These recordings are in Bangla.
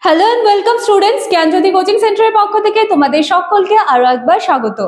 Hello and welcome students, Gyanjyoti coaching সেন্টারের পক্ষ থেকে তোমাদের সকলকে আরো একবার স্বাগত।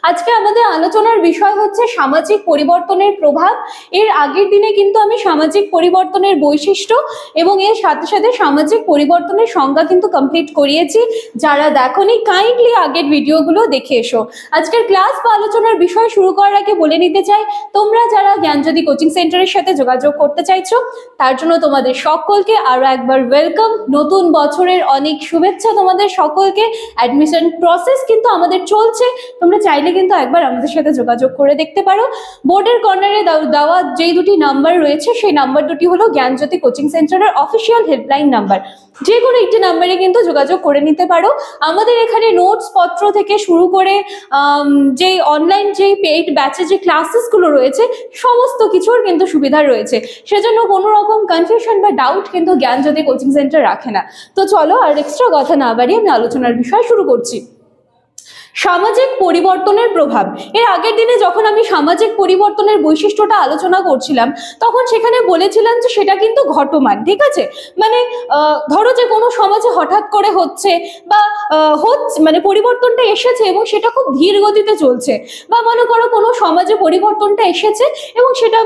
আজকে আমাদের আলোচনার বিষয় হচ্ছে সামাজিক পরিবর্তনের প্রভাব। এর আগের দিনে কিন্তু আমি সামাজিক পরিবর্তনের বৈশিষ্ট্য এবং এর সাথে সাথে সামাজিক পরিবর্তনের সংজ্ঞা কিন্তু কমপ্লিট করিয়েছি। যারা দেখোনি কাইন্ডলি আগের ভিডিওগুলো দেখে এসো। আজকের ক্লাস বা আলোচনার বিষয় শুরু করার আগে বলে নিতে চাই, তোমরা যারা জ্ঞানজ্যোতি কোচিং সেন্টারের সাথে যোগাযোগ করতে চাইছো তার জন্য তোমাদের সকলকে আরো একবার ওয়েলকাম। নতুন বছরের অনেক শুভেচ্ছা তোমাদের সকলকে। অ্যাডমিশন প্রসেস কিন্তু আমাদের চলছে, তোমরা চাইলে কিন্তু একবার আমাদের সাথে যোগাযোগ করে দেখতে পারো। বোর্ডের কর্নারে দেওয়া যেই দুটি নাম্বার রয়েছে সেই নাম্বার দুটি হলো জ্ঞানজ্যোতি কোচিং সেন্টারের অফিসিয়াল হেল্পলাইন নাম্বার। যে কোনো একটি নাম্বারে কিন্তু যোগাযোগ করে নিতে পারো। আমাদের এখানে নোটস পত্র থেকে শুরু করে যে অনলাইন যে পেইড ব্যাচে যে ক্লাসেসগুলো রয়েছে সমস্ত কিছুর কিন্তু সুবিধা রয়েছে। সেজন্য কোনো রকম কনফিউশন বা ডাউট কিন্তু জ্ঞানজ্যোতি কোচিং সেন্টার রাখে না। তো চলো আর এক্সট্রা কথা না বাড়িয়ে আমি আলোচনার বিষয় শুরু করছি। সামাজিক পরিবর্তনের প্রভাব। এর আগের দিনে যখন আমি সামাজিক পরিবর্তনের বৈশিষ্ট্যটা আলোচনা করছিলাম তখন সেখানে বলেছিলাম যে সেটা কিন্তু ঘটমান, ঠিক আছে। মানে ধরো যে কোনো সমাজে হঠাৎ করে হচ্ছে বা মানে পরিবর্তনটা এসেছে এবং সেটা খুব ধীর গতিতে চলছে, বা মনে করো কোনো সমাজে পরিবর্তনটা এসেছে এবং সেটা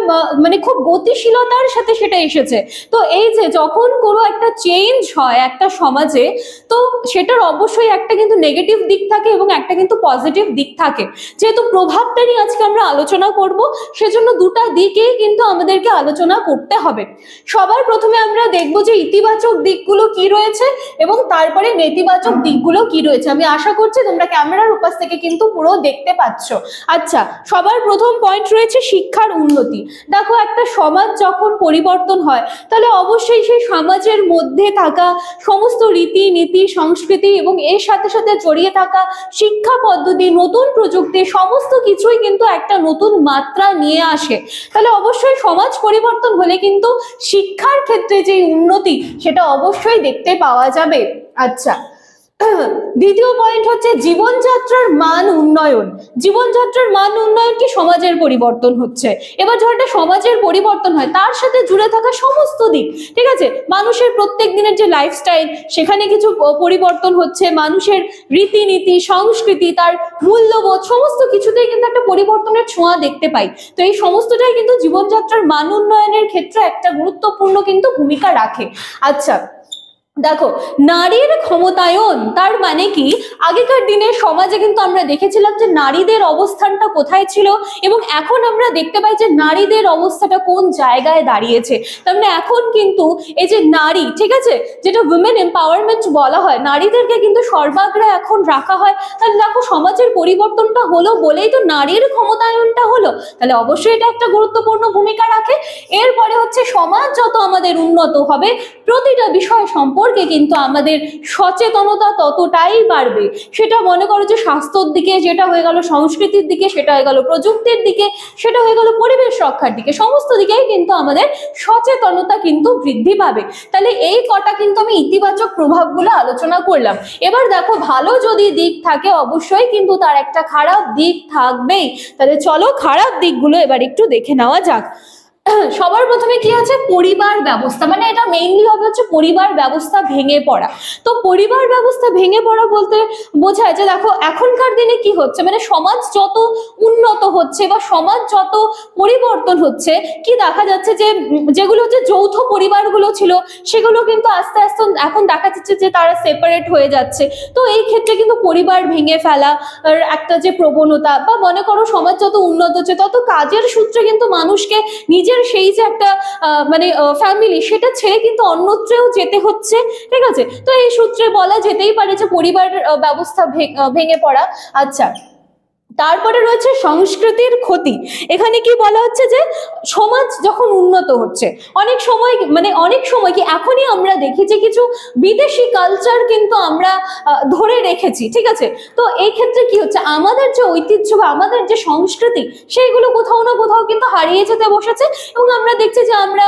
মানে খুব গতিশীলতার সাথে সেটা এসেছে। তো এই যে যখন কোনো একটা চেঞ্জ হয় একটা সমাজে, তো সেটার অবশ্যই একটা কিন্তু নেগেটিভ দিক থাকে এবং একটা কিন্তু পজিটিভ দিক থাকে। যেহেতু প্রভাবটা নিয়ে আজকে আমরা আলোচনা করব, সেজন্য দুটা দিকেই কিন্তু আমাদেরকে আলোচনা করতে হবে। সবার প্রথমে আমরা দেখব যে ইতিবাচক দিকগুলো কি রয়েছে এবং তারপরে নেতিবাচক দিকগুলো কি রয়েছে। আমি আশা করছি তোমরা ক্যামেরার উপাস থেকে কিন্তু পুরো দেখতে পাচ্ছ। আচ্ছা, সবার প্রথম পয়েন্ট রয়েছে শিক্ষার উন্নতি। দেখো, একটা সমাজ যখন পরিবর্তন হয় তাহলে অবশ্যই সেই সমাজের মধ্যে থাকা সমস্ত রীতি নীতি সংস্কৃতি এবং এর সাথে সাথে জড়িয়ে থাকা শিক্ষা পদ্ধতি নতুন প্রযুক্তি সমস্ত কিছুই কিন্তু একটা নতুন মাত্রা নিয়ে আসে। তাহলে অবশ্যই সমাজ পরিবর্তন হলে কিন্তু শিক্ষার ক্ষেত্রে যে উন্নতি সেটা অবশ্যই দেখতে পাওয়া যাবে। আচ্ছা, দ্বিতীয় পয়েন্ট হচ্ছে জীবনযাত্রার মান উন্নয়ন। জীবনযাত্রার মান উন্নয়ন কি সমাজের পরিবর্তন হচ্ছে। এবার যখন একটা সমাজের পরিবর্তন হয় তার সাথে জুড়ে থাকা সমস্ত দিক, ঠিক আছে, মানুষের প্রত্যেক দিনের যে লাইফস্টাইল সেখানে কিছু পরিবর্তন হচ্ছে, মানুষের রীতিনীতি সংস্কৃতি তার মূল্যবোধ সমস্ত কিছুতেই কিন্তু একটা পরিবর্তনের ছোঁয়া দেখতে পাই। তো এই সমস্তটাই কিন্তু জীবনযাত্রার মান উন্নয়নের ক্ষেত্রে একটা গুরুত্বপূর্ণ কিন্তু ভূমিকা রাখে। আচ্ছা দেখো, নারীর ক্ষমতায়ন তার মানে কি, আগেকার দিনের সমাজে কিন্তু আমরা দেখেছিলাম যে নারীদের অবস্থানটা কোথায় ছিল এবং এখন আমরা দেখতে পাই যে নারীদের অবস্থাটা কোন জায়গায় দাঁড়িয়েছে। তার মানে এখন কিন্তু এই যে নারী, ঠিক আছে, যেটা উইমেন এম্পাওয়ারমেন্ট বলা হয়, নারীদেরকে কিন্তু সর্বাগ্রে এখন রাখা হয়। তাহলে দেখো, সমাজের পরিবর্তনটা হলো বলেই তো নারীর ক্ষমতায়নটা হলো, তাহলে অবশ্যই এটা একটা গুরুত্বপূর্ণ ভূমিকা রাখে। এরপরে হচ্ছে সমাজ যত আমাদের উন্নত হবে প্রতিটা বিষয় সম্পর্কে কিন্তু আমাদের সচেতনতা ততটাই বাড়বে। সেটা মনে করো যে স্বাস্থ্যের দিকে, যেটা হয়ে গেল সংস্কৃতির দিকে, সেটা হয়ে গেল প্রযুক্তির দিকে, সেটা হয়ে গেল পরিবেশ রক্ষার দিকে, সমস্ত দিকেই কিন্তু আমাদের সচেতনতা কিন্তু বৃদ্ধি পাবে। তাহলে এই কটা কিন্তু আমি ইতিবাচক প্রভাবগুলো আলোচনা করলাম। এবার দেখো, ভালো যদি দিক থাকে অবশ্যই কিন্তু তার একটা খারাপ দিক থাকবেই। তাহলে চলো খারাপ দিকগুলো এবার একটু দেখে নেওয়া যাক। সবার প্রথমে কি আছে, পরিবার ব্যবস্থা। মানে এটা মেইনলি হবে হচ্ছে পরিবার ব্যবস্থা ভেঙে পড়া। তো পরিবার ব্যবস্থা ভেঙে পড়া বলতে বোঝায় যে দেখো এখনকার দিনে কি হচ্ছে, মানে সমাজ যত উন্নত হচ্ছে বা সমাজ যত পরিবর্তন হচ্ছে, কি দেখা যাচ্ছে যে যেগুলো হচ্ছে যৌথ পরিবারগুলো ছিল সেগুলো কিন্তু আস্তে আস্তে এখন দেখা যাচ্ছে যে তারা সেপারেট হয়ে যাচ্ছে। তো এই ক্ষেত্রে কিন্তু পরিবার ভেঙে ফেলা একটা যে প্রবণতা, বা মনে করো সমাজ যত উন্নত হচ্ছে তত কাজের সূত্রে কিন্তু মানুষকে নিজের সেই যে একটা মানে ফ্যামিলি সেটা ছেড়ে কিন্তু অন্যত্রেও যেতে হচ্ছে, ঠিক আছে। তো এই সূত্রে বলা যেতেই পারে যে পরিবার ব্যবস্থা ভেঙে পড়া। আচ্ছা, তারপরে রয়েছে সংস্কৃতির ক্ষতি। এখানে কি বলা হচ্ছে যে সমাজ যখন উন্নত হচ্ছে অনেক সময় কি এখনই আমরা দেখি যে কিছু বিদেশি কালচার কিন্তু আমরা ধরে রেখেছি, ঠিক আছে। তো এই ক্ষেত্রে কি হচ্ছে, আমাদের যে ঐতিহ্য বা আমাদের যে সংস্কৃতি সেইগুলো কোথাও না কোথাও কিন্তু হারিয়ে যেতে বসেছে এবং আমরা দেখছি যে আমরা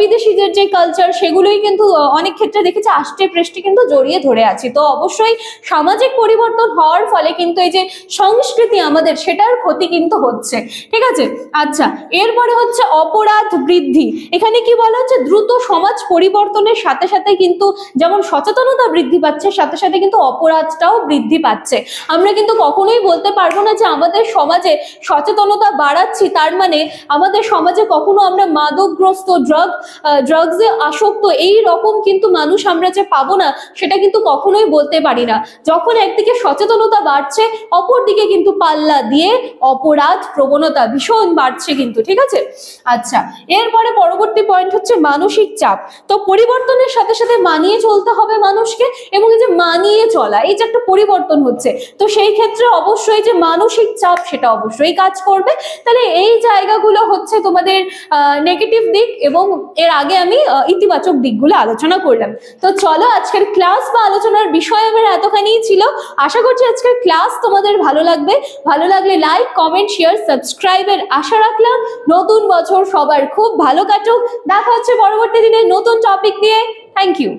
বিদেশিদের যে কালচার সেগুলোই কিন্তু অনেক ক্ষেত্রে দেখেছি আষ্টে পৃষ্ঠে কিন্তু জড়িয়ে ধরে আছি। তো অবশ্যই সামাজিক পরিবর্তন হওয়ার ফলে কিন্তু এই যে সংস্কৃতি হচ্ছেনি আমাদের, সেটার ক্ষতি কিন্তু হচ্ছে। ঠিক আছে, আচ্ছা এরপরে হচ্ছে অপরাধ বৃদ্ধি। এখানে কি বলা হচ্ছে, দ্রুত সমাজ পরিবর্তনের সাথে সাথে কিন্তু যেমন সচেতনতা বৃদ্ধি পাচ্ছে, সাথে সাথে কিন্তু অপরাধটাও বৃদ্ধি পাচ্ছে। আমরা কিন্তু কখনোই বলতে পারবো না যে আমাদের সমাজে সচেতনতা বাড়াচ্ছি তার মানে আমাদের সমাজে কখনো আমরা মাদকগ্রস্ত, ড্রাগসে আসক্ত এই রকম কিন্তু মানুষ আমরা যে পাবো না, সেটা কিন্তু কখনোই বলতে পারি না। যখন একদিকে সচেতনতা বাড়ছে, অপরদিকে কিন্তু পাল্লা দিয়ে অপরাধ প্রবণতা ভীষণ বাড়ছে কিন্তু। ঠিক আছে, আচ্ছা এরপরে পরবর্তী পয়েন্ট হচ্ছে মানসিক চাপ। তো পরিবর্তনের সাথে সাথে মানিয়ে চলতে হবে মানুষকে, এবং এই যে মানিয়ে চলা, এই যে একটা পরিবর্তন হচ্ছে, তো সেই ক্ষেত্রে অবশ্যই যে মানসিক চাপ সেটা অবশ্যই কাজ করবে। তাহলে এই জায়গাগুলো হচ্ছে তোমাদের নেগেটিভ দিক, এবং এর আগে আমি ইতিবাচক দিকগুলো আলোচনা করলাম। তো চলো, আজকের ক্লাস বা আলোচনার বিষয় আমার এতখানিই ছিল। আশা করছি আজকের ক্লাস তোমাদের ভালো লাগবে। ভালো লাগলে লাইক, কমেন্ট, শেয়ার, সাবস্ক্রাইবের আশা রাখলাম। নতুন বছর সবার খুব ভালো কাটুক। দেখা হচ্ছে পরবর্তী দিনে নতুন টপিক নিয়ে। Thank you.